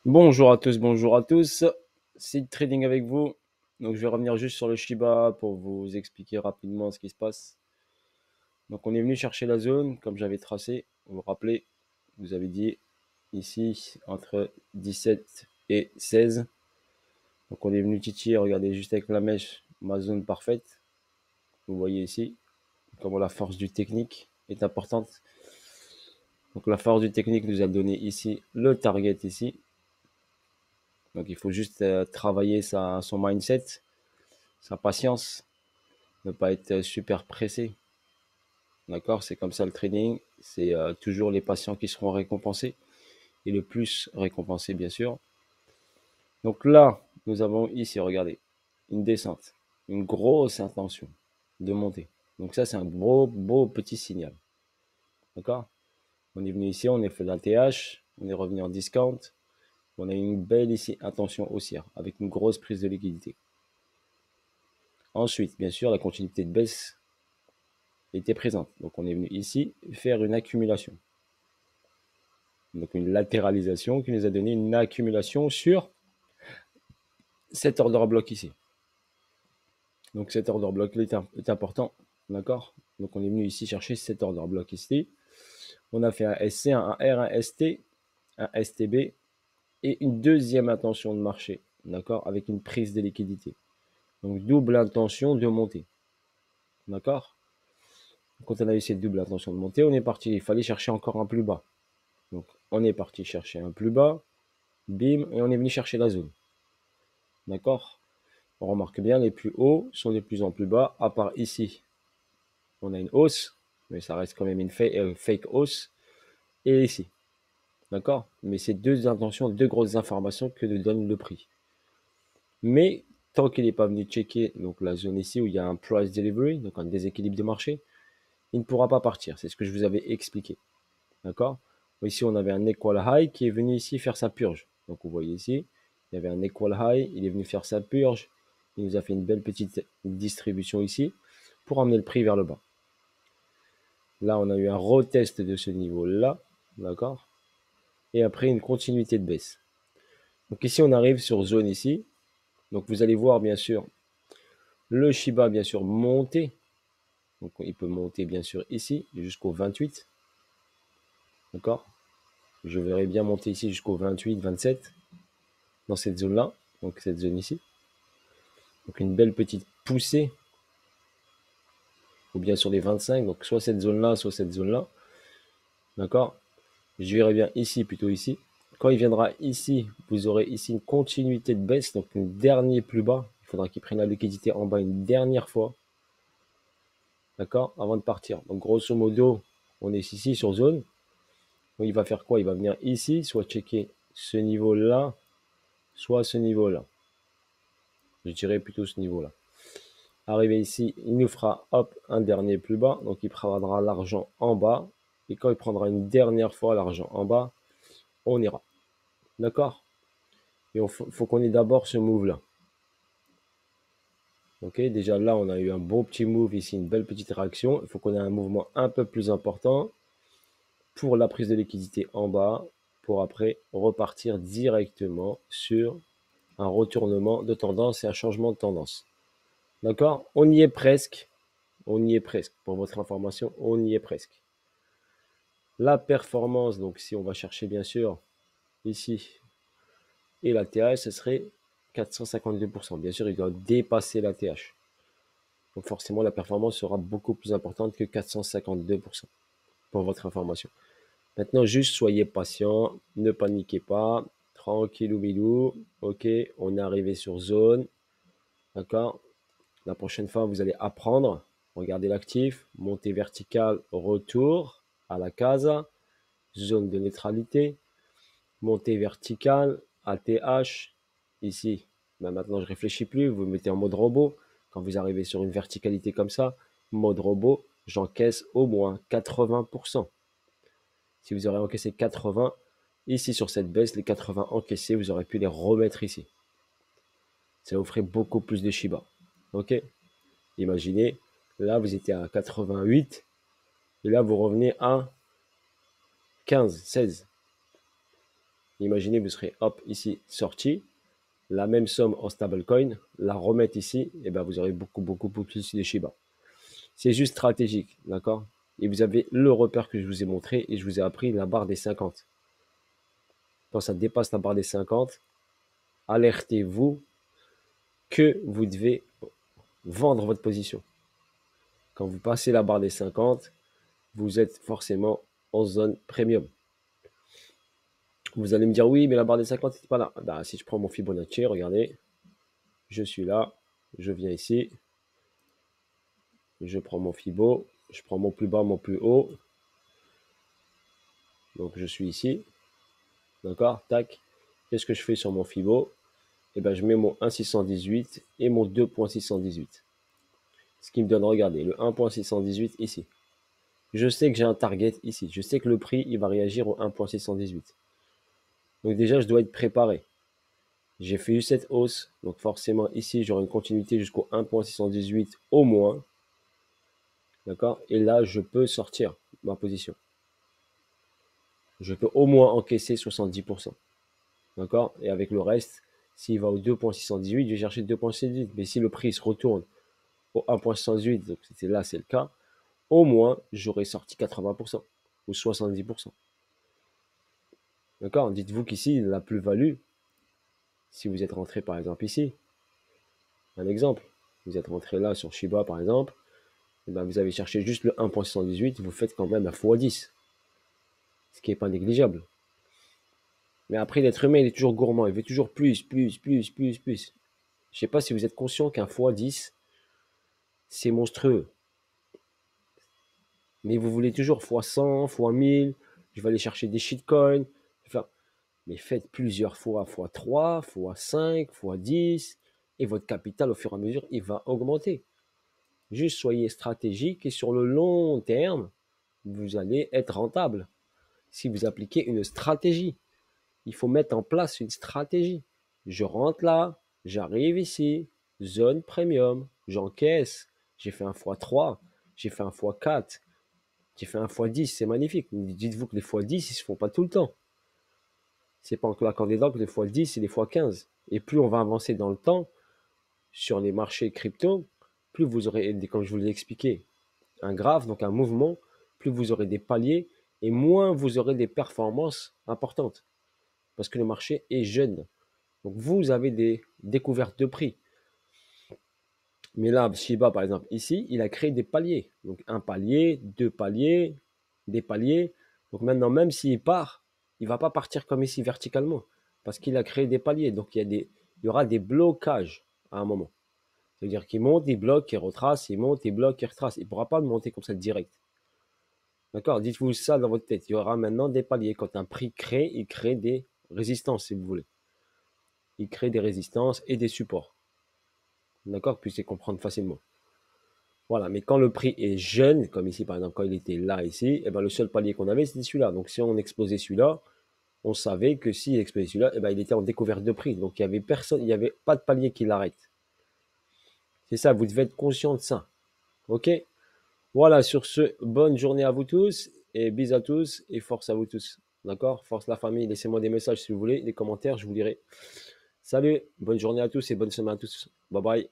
Bonjour à tous. Seed Trading avec vous. Donc je vais revenir juste sur le Shiba pour vous expliquer rapidement ce qui se passe. Donc on est venu chercher la zone comme j'avais tracé. Vous vous rappelez, vous avez dit ici entre 17 et 16. Donc on est venu titiller, regardez juste avec la mèche, ma zone parfaite. Vous voyez ici comment la force du technique est importante. Donc la force du technique nous a donné ici le target ici. Donc il faut juste travailler son mindset, sa patience, ne pas être super pressé. D'accord? C'est comme ça le trading. C'est toujours les patients qui seront récompensés et le plus récompensés, bien sûr. Donc là, nous avons ici, regardez, une descente, une grosse intention de monter. Donc ça, c'est un beau petit signal. D'accord? On est venu ici, on a fait la TH, on est revenu en discount. On a une belle ici intention haussière avec une grosse prise de liquidité. Ensuite, bien sûr, la continuité de baisse était présente. Donc on est venu ici faire une accumulation. Donc une latéralisation qui nous a donné une accumulation sur cet order block ici. Donc cet order block est important, d'accord? Donc on est venu ici chercher cet order block ici. On a fait un SC, un R, un ST, un STB et une deuxième intention de marché, d'accord? Avec une prise de liquidité. Donc double intention de montée, d'accord? Quand on a eu cette double intention de montée, on est parti, il fallait chercher encore un plus bas. Donc on est parti chercher un plus bas, bim, et on est venu chercher la zone. D'accord? On remarque bien, les plus hauts sont de plus en plus bas, à part ici. On a une hausse, mais ça reste quand même une fake hausse. Et ici. D'accord? Mais c'est deux intentions, deux grosses informations que nous donne le prix. Mais tant qu'il n'est pas venu checker donc la zone ici où il y a un price delivery, donc un déséquilibre de marché, il ne pourra pas partir. C'est ce que je vous avais expliqué. D'accord? Ici, on avait un equal high qui est venu ici faire sa purge. Donc, vous voyez ici, il y avait un equal high, il est venu faire sa purge. Il nous a fait une belle petite distribution ici pour amener le prix vers le bas. Là, on a eu un retest de ce niveau-là, d'accord? Et après, une continuité de baisse. Donc ici, on arrive sur zone ici. Donc, vous allez voir, bien sûr, le Shiba, bien sûr, monter. Donc, il peut monter, bien sûr, ici, jusqu'au 28. D'accord? Je verrai bien monter ici jusqu'au 28, 27. Dans cette zone-là, donc cette zone ici. Donc une belle petite poussée, ou bien sur les 25, donc soit cette zone-là, soit cette zone-là. D'accord? Je verrai bien ici, plutôt ici. Quand il viendra ici, vous aurez ici une continuité de baisse, donc un dernier plus bas. Il faudra qu'il prenne la liquidité en bas une dernière fois. D'accord? Avant de partir. Donc grosso modo, on est ici sur zone. Donc il va faire quoi? Il va venir ici, soit checker ce niveau-là, soit ce niveau-là. Je dirais plutôt ce niveau-là. Arrivé ici, il nous fera hop un dernier plus bas, donc il prendra l'argent en bas, et quand il prendra une dernière fois l'argent en bas, on ira. D'accord? Et il faut qu'on ait d'abord ce move là. Ok, déjà là on a eu un bon petit move ici, une belle petite réaction. Il faut qu'on ait un mouvement un peu plus important pour la prise de liquidité en bas, pour après repartir directement sur un retournement de tendance et un changement de tendance. D'accord? On y est presque. On y est presque. Pour votre information, on y est presque. La performance, donc si on va chercher bien sûr ici, et la TH, ce serait 452%. Bien sûr, il doit dépasser la TH. Donc forcément, la performance sera beaucoup plus importante que 452%, pour votre information. Maintenant, juste soyez patient, ne paniquez pas, tranquillou bilou. Ok, on est arrivé sur zone. D'accord? La prochaine fois, vous allez apprendre. Regardez l'actif, montée verticale, retour à la case, zone de neutralité, montée verticale, ATH, ici. Ben maintenant, je ne réfléchis plus, vous mettez en mode robot. Quand vous arrivez sur une verticalité comme ça, mode robot, j'encaisse au moins 80%. Si vous aurez encaissé 80, ici sur cette baisse, les 80 encaissés, vous aurez pu les remettre ici. Ça vous ferait beaucoup plus de Shiba. Ok? Imaginez, là, vous étiez à 88, et là, vous revenez à 15, 16. Imaginez, vous serez hop ici sorti, la même somme en stablecoin, la remettre ici, et ben vous aurez beaucoup plus de Shiba. C'est juste stratégique, d'accord? Et vous avez le repère que je vous ai montré et je vous ai appris la barre des 50. Quand ça dépasse la barre des 50, alertez-vous que vous devez vendre votre position. Quand vous passez la barre des 50, vous êtes forcément en zone premium. Vous allez me dire, oui, mais la barre des 50 n'est pas là. Bah, si je prends mon Fibonacci, regardez, je suis là, je viens ici, je prends mon Fibo, je prends mon plus bas, mon plus haut. Donc, je suis ici. D'accord? Tac. Qu'est-ce que je fais sur mon Fibo? Eh ben, je mets mon 1,618 et mon 2,618. Ce qui me donne, regardez, le 1,618 ici. Je sais que j'ai un target ici. Je sais que le prix, il va réagir au 1,618. Donc déjà, je dois être préparé. J'ai fait cette hausse. Donc forcément, ici, j'aurai une continuité jusqu'au 1,618 au moins. D'accord? Et là, je peux sortir ma position. Je peux au moins encaisser 70%. D'accord? Et avec le reste, s'il va au 2,618, je vais chercher 2,618. Mais si le prix se retourne au 1,618, donc c'était là, c'est le cas, au moins, j'aurais sorti 80% ou 70%. D'accord? Dites-vous qu'ici, la plus-value, si vous êtes rentré par exemple ici, un exemple, vous êtes rentré là sur Shiba par exemple, et ben vous avez cherché juste le 1,618, vous faites quand même la x10, ce qui n'est pas négligeable. Mais après, l'être humain, il est toujours gourmand, il veut toujours plus. Je ne sais pas si vous êtes conscient qu'un x10, c'est monstrueux. Mais vous voulez toujours x100, x1000, je vais aller chercher des shitcoins. Enfin, mais faites plusieurs fois x3, x5, x10, et votre capital, au fur et à mesure, il va augmenter. Juste soyez stratégique et sur le long terme, vous allez être rentable. Si vous appliquez une stratégie, il faut mettre en place une stratégie. Je rentre là, j'arrive ici, zone premium, j'encaisse, j'ai fait un x3, j'ai fait un x4, j'ai fait un x10, c'est magnifique. Dites-vous que les x10, ils ne se font pas tout le temps. C'est pas en claquant des dents que les x10 et les x15. Et plus on va avancer dans le temps sur les marchés crypto, plus vous aurez, comme je vous l'ai expliqué, un graphe, donc un mouvement, plus vous aurez des paliers et moins vous aurez des performances importantes. Parce que le marché est jeune. Donc vous avez des découvertes de prix. Mais là, Shiba, par exemple, ici, il a créé des paliers. Donc un palier, deux paliers, des paliers. Donc maintenant, même s'il part, il ne va pas partir comme ici verticalement. Parce qu'il a créé des paliers. Donc il y aura des blocages à un moment. C'est-à-dire qu'il monte, il bloque, il retrace, il monte, il bloque, il retrace. Il ne pourra pas monter comme ça direct. D'accord? Dites-vous ça dans votre tête. Il y aura maintenant des paliers. Quand un prix crée, il crée des résistances, si vous voulez. Il crée des résistances et des supports. D'accord? Que vous puissiez comprendre facilement. Voilà, mais quand le prix est jeune, comme ici par exemple, quand il était là, ici, eh ben, le seul palier qu'on avait, c'était celui-là. Donc si on exposait celui-là, on savait que s'il exposait celui-là, eh ben, il était en découverte de prix. Donc il n'y avait personne, il n'y avait pas de palier qui l'arrête. C'est ça, vous devez être conscient de ça. Ok? Voilà, sur ce, bonne journée à vous tous et bis à tous et force à vous tous. D'accord? Force la famille, laissez-moi des messages si vous voulez, des commentaires, je vous lirai. Salut, bonne journée à tous et bonne semaine à tous. Bye bye.